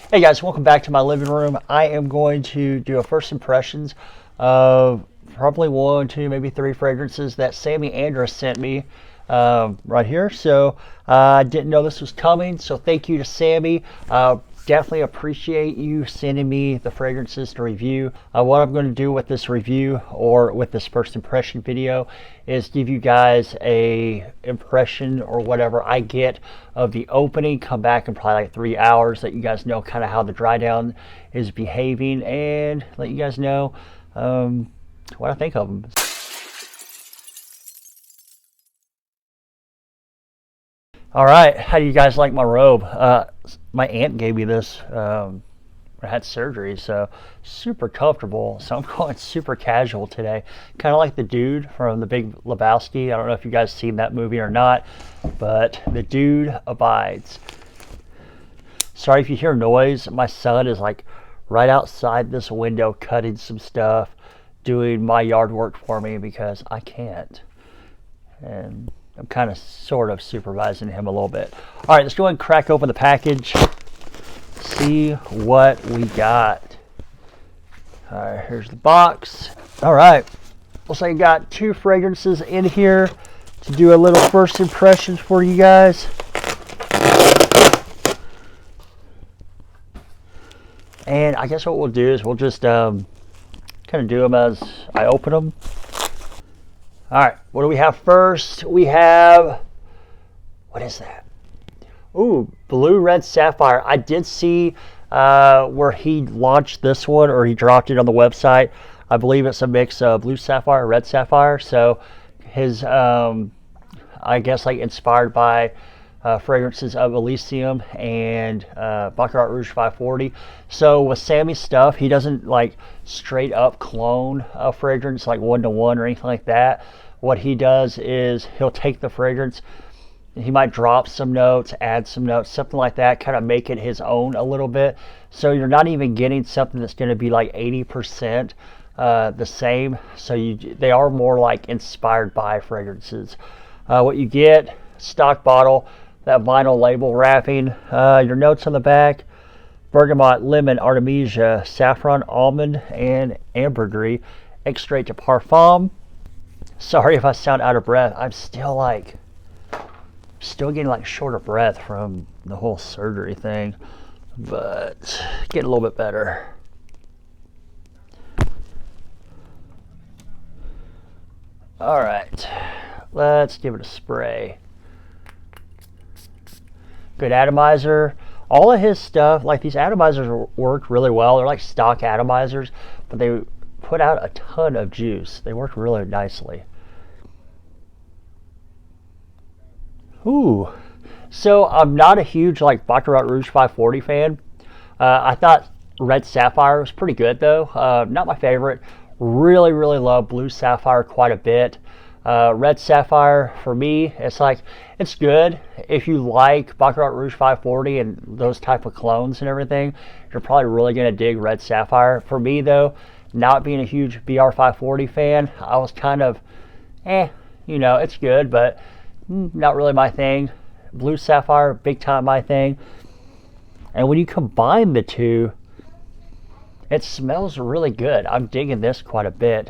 Hey guys, welcome back to my living room. I am going to do a first impressions of probably one, two, maybe three fragrances that Samy Andraus sent me right here. So I didn't know this was coming, so thank you to Samy. Definitely appreciate you sending me the fragrances to review. What I'm going to do with this review or with this first impression video is give you guys a impression or whatever I get of the opening, come back in probably like 3 hours, let you guys know kind of how the dry down is behaving, and let you guys know what I think of them. All right, how do you guys like my robe? My aunt gave me this. I had surgery, so super comfortable. So I'm going super casual today, kind of like the dude from The Big Lebowski. I don't know if you guys seen that movie or not, but the dude abides. Sorry if you hear noise. My son is like right outside this window cutting some stuff, doing my yard work for me because I can't. And I'm kind of sort of supervising him a little bit. All right, let's go ahead and crack open the package. See what we got. All right, here's the box. All right, looks like I got two fragrances in here to do a little first impressions for you guys. And I guess what we'll do is we'll just kind of do them as I open them. All right, what do we have first? We have, what is that? Ooh, Blue Red Sapphire. I did see where he launched this one, or he dropped it on the website. I believe it's a mix of Blue Sapphire, Red Sapphire. So his, I guess, like inspired by fragrances of Elysium and Baccarat Rouge 540. So with Samy's stuff, he doesn't like straight up clone a fragrance like one-to-one or anything like that. What he does is he'll take the fragrance, he might drop some notes, add some notes, something like that, kind of make it his own a little bit. So you're not even getting something that's going to be like 80% the same. So they are more like inspired by fragrances. What you get, stock bottle, that vinyl label wrapping, your notes on the back: bergamot, lemon, artemisia, saffron, almond, and ambergris, extrait de parfum. Sorry if I sound out of breath. I'm still getting like short of breath from the whole surgery thing, but getting a little bit better. All right, let's give it a spray. Good atomizer. All of his stuff, like these atomizers work really well. They're like stock atomizers, but they put out a ton of juice. They work really nicely. Ooh. So I'm not a huge like Baccarat Rouge 540 fan. I thought Red Sapphire was pretty good though. Not my favorite. Really, really love Blue Sapphire quite a bit. Red Sapphire, for me, it's good. If you like Baccarat Rouge 540 and those type of clones and everything, you're probably really going to dig Red Sapphire. For me, though, not being a huge BR 540 fan, I was kind of, it's good, but not really my thing. Blue Sapphire, big time my thing. And when you combine the two, it smells really good. I'm digging this quite a bit.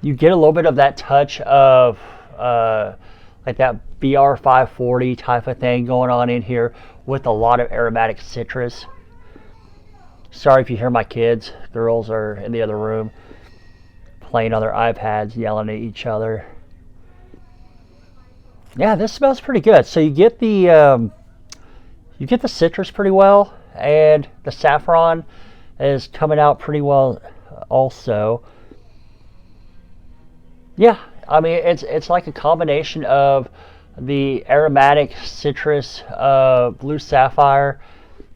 You get a little bit of that touch of like that BR 540 type of thing going on in here with a lot of aromatic citrus. Sorry if you hear my kids. Girls are in the other room playing on their iPads, yelling at each other. Yeah, this smells pretty good. So you get the citrus pretty well, and the saffron is coming out pretty well also. Yeah, I mean it's like a combination of the aromatic citrus Blue Sapphire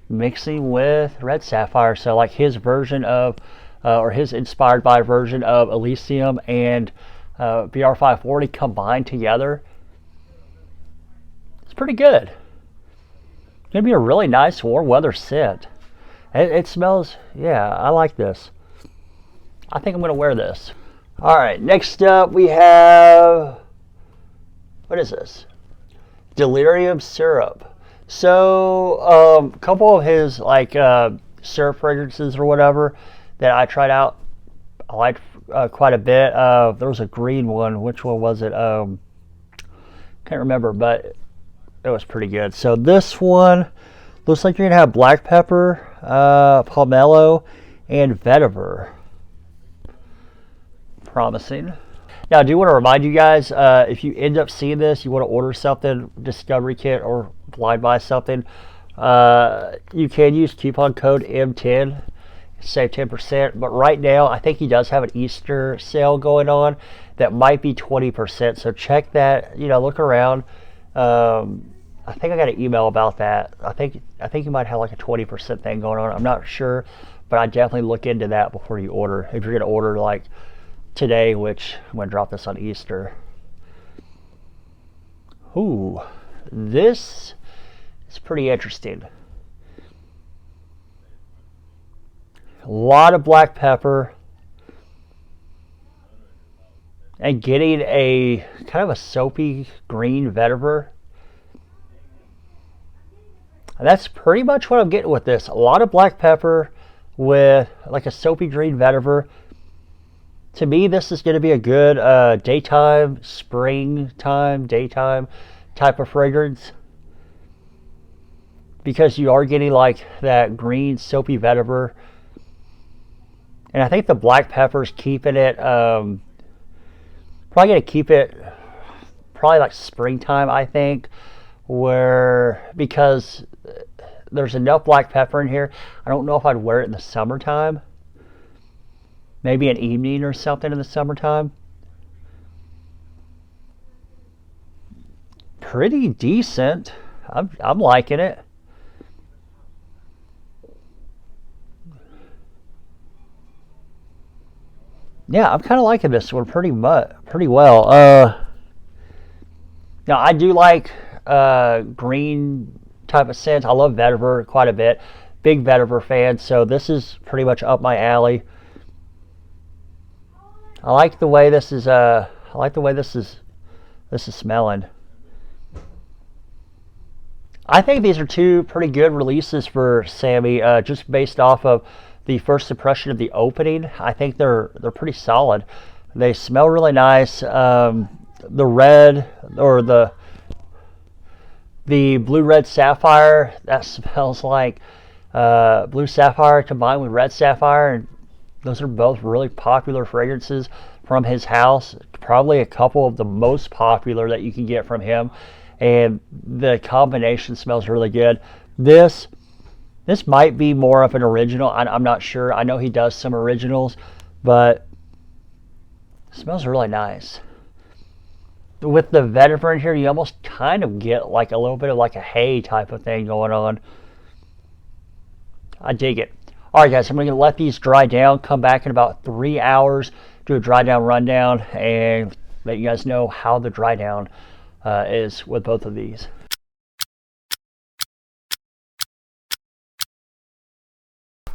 mixing with Red Sapphire. So like his version of or his inspired by version of Elysium and BR 540 combined together. It's pretty good. It's gonna be a really nice warm weather scent. It smells, yeah, I like this. I think I'm gonna wear this. All right, next up we have, what is this? Delirium syrup. So, a couple of his like syrup fragrances or whatever that I tried out, I liked quite a bit. There was a green one. Which one was it? Can't remember, but it was pretty good. So this one looks like you're gonna have black pepper, pomelo, and vetiver. Promising. Now, I do want to remind you guys, if you end up seeing this, you want to order something, Discovery Kit or blind buy something, you can use coupon code M10, save 10%. But right now, I think he does have an Easter sale going on that might be 20%. So check that. Look around. I think I got an email about that. I think you might have like a 20% thing going on. I'm not sure, but I definitely look into that before you order. If you're gonna order like today, which I'm going to drop this on Easter. Ooh, this is pretty interesting. A lot of black pepper and getting a kind of a soapy green vetiver. And that's pretty much what I'm getting with this. A lot of black pepper with like a soapy green vetiver. To me, this is going to be a good daytime, springtime, daytime type of fragrance. Because you are getting like that green soapy vetiver. And I think the black pepper's keeping it, probably going to keep it probably like springtime, I think. Because there's enough black pepper in here. I don't know if I'd wear it in the summertime. Maybe an evening or something in the summertime. Pretty decent. I'm liking it. Yeah, I'm kind of liking this one pretty well. Now I do like green type of scents. I love vetiver quite a bit. Big vetiver fan. So this is pretty much up my alley. I like the way this is smelling. I think these are two pretty good releases for Samy, just based off of the first impression of the opening. I think they're pretty solid. They smell really nice. The red or the blue red sapphire, that smells like blue sapphire combined with red sapphire, and those are both really popular fragrances from his house. Probably a couple of the most popular that you can get from him. And the combination smells really good. This might be more of an original. I'm not sure. I know he does some originals, but it smells really nice. With the vetiver in here, you almost kind of get like a little bit of like a hay type of thing going on. I dig it. All right, guys, I'm going to let these dry down, come back in about 3 hours, do a dry down rundown, and let you guys know how the dry down is with both of these.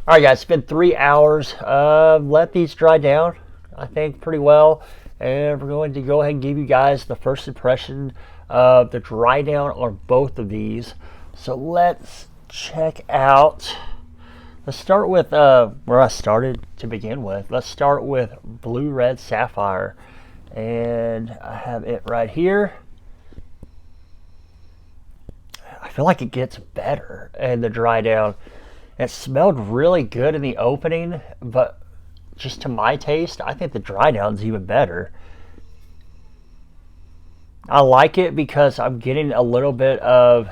All right, guys, it's been 3 hours. Let these dry down, I think, pretty well, and we're going to go ahead and give you guys the first impression of the dry down on both of these. So let's check out. Let's start with where I started to begin with. Let's start with Blue Red Sapphire. And I have it right here. I feel like it gets better in the dry down. It smelled really good in the opening, but just to my taste, I think the dry down's even better. I like it because I'm getting a little bit more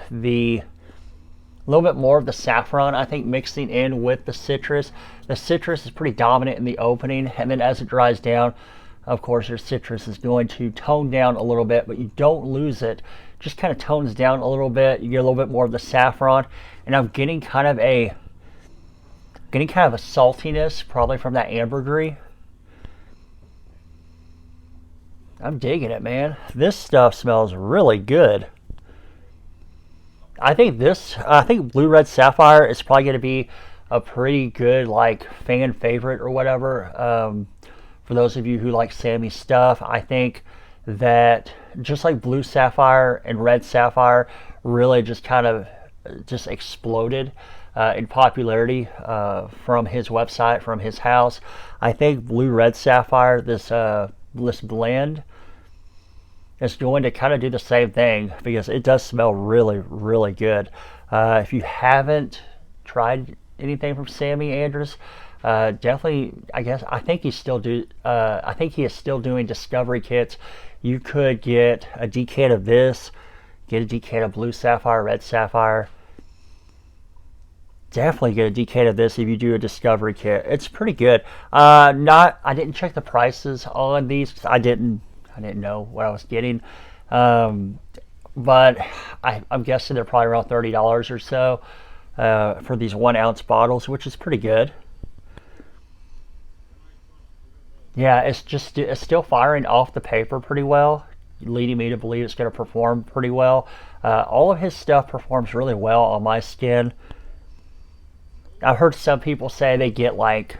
of the saffron, I think, mixing in with the citrus. The citrus is pretty dominant in the opening, and then as it dries down, of course, your citrus is going to tone down a little bit, but you don't lose it. Just kind of tones down a little bit. You get a little bit more of the saffron, and I'm getting kind of a saltiness, probably from that ambergris. I'm digging it, man. This stuff smells really good. I think Blue Red Sapphire is probably going to be a pretty good like fan favorite or whatever. For those of you who like Samy's stuff, I think that just like Blue Sapphire and Red Sapphire really just kind of just exploded in popularity from his website, from his house. I think Blue Red Sapphire, this blend, is going to kind of do the same thing because it does smell really, really good. If you haven't tried anything from Samy Andraus, definitely, I think he's still I think he is still doing discovery kits. You could get a decan of this, get a decan of Blue Sapphire, Red Sapphire. Definitely get a decan of this if you do a discovery kit. It's pretty good. I didn't check the prices on these because I didn't know what I was getting. But I'm guessing they're probably around $30 or so for these 1 ounce bottles, which is pretty good. Yeah, it's still firing off the paper pretty well, leading me to believe it's going to perform pretty well. All of his stuff performs really well on my skin. I've heard some people say they get like,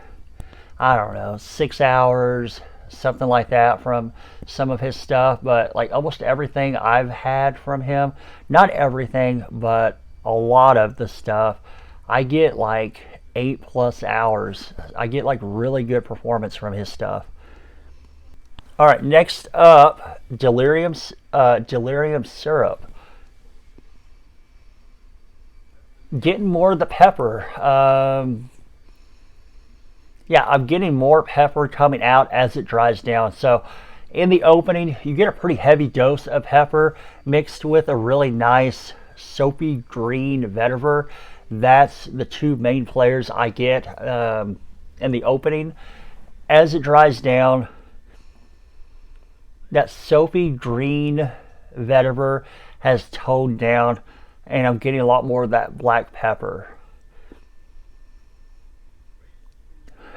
I don't know, 6 hours, something like that from some of his stuff, but like almost everything I've had from him, not everything, but a lot of the stuff, I get like 8+ hours. I get like really good performance from his stuff. All right, next up, Delirium syrup. Getting more of the pepper. Yeah, I'm getting more pepper coming out as it dries down. So in the opening, you get a pretty heavy dose of pepper mixed with a really nice soapy green vetiver. That's the two main players I get in the opening. As it dries down, that soapy green vetiver has toned down, and I'm getting a lot more of that black pepper.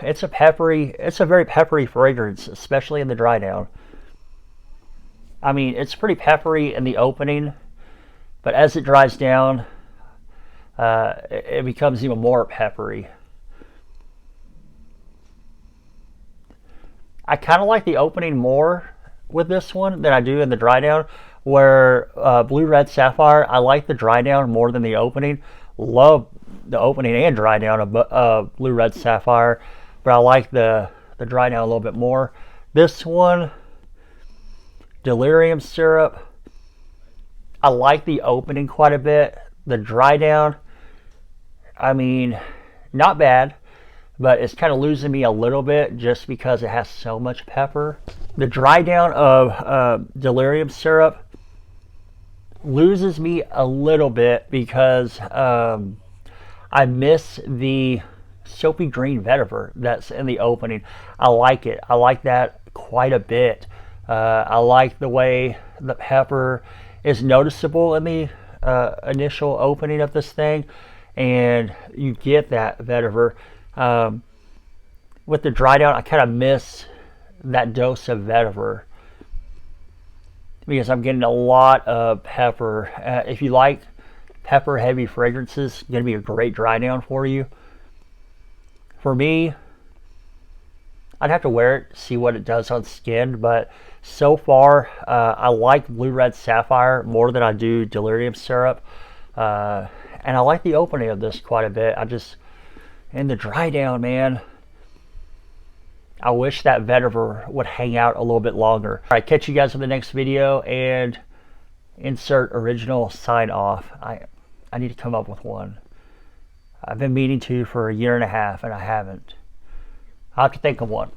It's a very peppery fragrance, especially in the dry down. I mean, it's pretty peppery in the opening, but as it dries down, it becomes even more peppery. I kind of like the opening more with this one than I do in the dry down, where Blue Red Sapphire, I like the dry down more than the opening. Love the opening and dry down of Blue Red Sapphire, but I like the dry down a little bit more. This one, Delirium syrup, I like the opening quite a bit. The dry down, I mean, not bad, but it's kind of losing me a little bit just because it has so much pepper. The dry down of Delirium syrup loses me a little bit because I miss the soapy green vetiver that's in the opening. I like it. I like that quite a bit. I like the way the pepper is noticeable in the initial opening of this thing, and you get that vetiver. With the dry down, I kind of miss that dose of vetiver because I'm getting a lot of pepper. If you like pepper heavy fragrances, it's going to be a great dry down for you. For me, I'd have to wear it, see what it does on skin, but so far I like Blue Red Sapphire more than I do Delirium syrup, and I like the opening of this quite a bit. In the dry down, man, I wish that vetiver would hang out a little bit longer. All right, catch you guys in the next video, and insert original sign off. I need to come up with one. I've been meaning to for 1.5 years and I haven't. I'll have to think of one.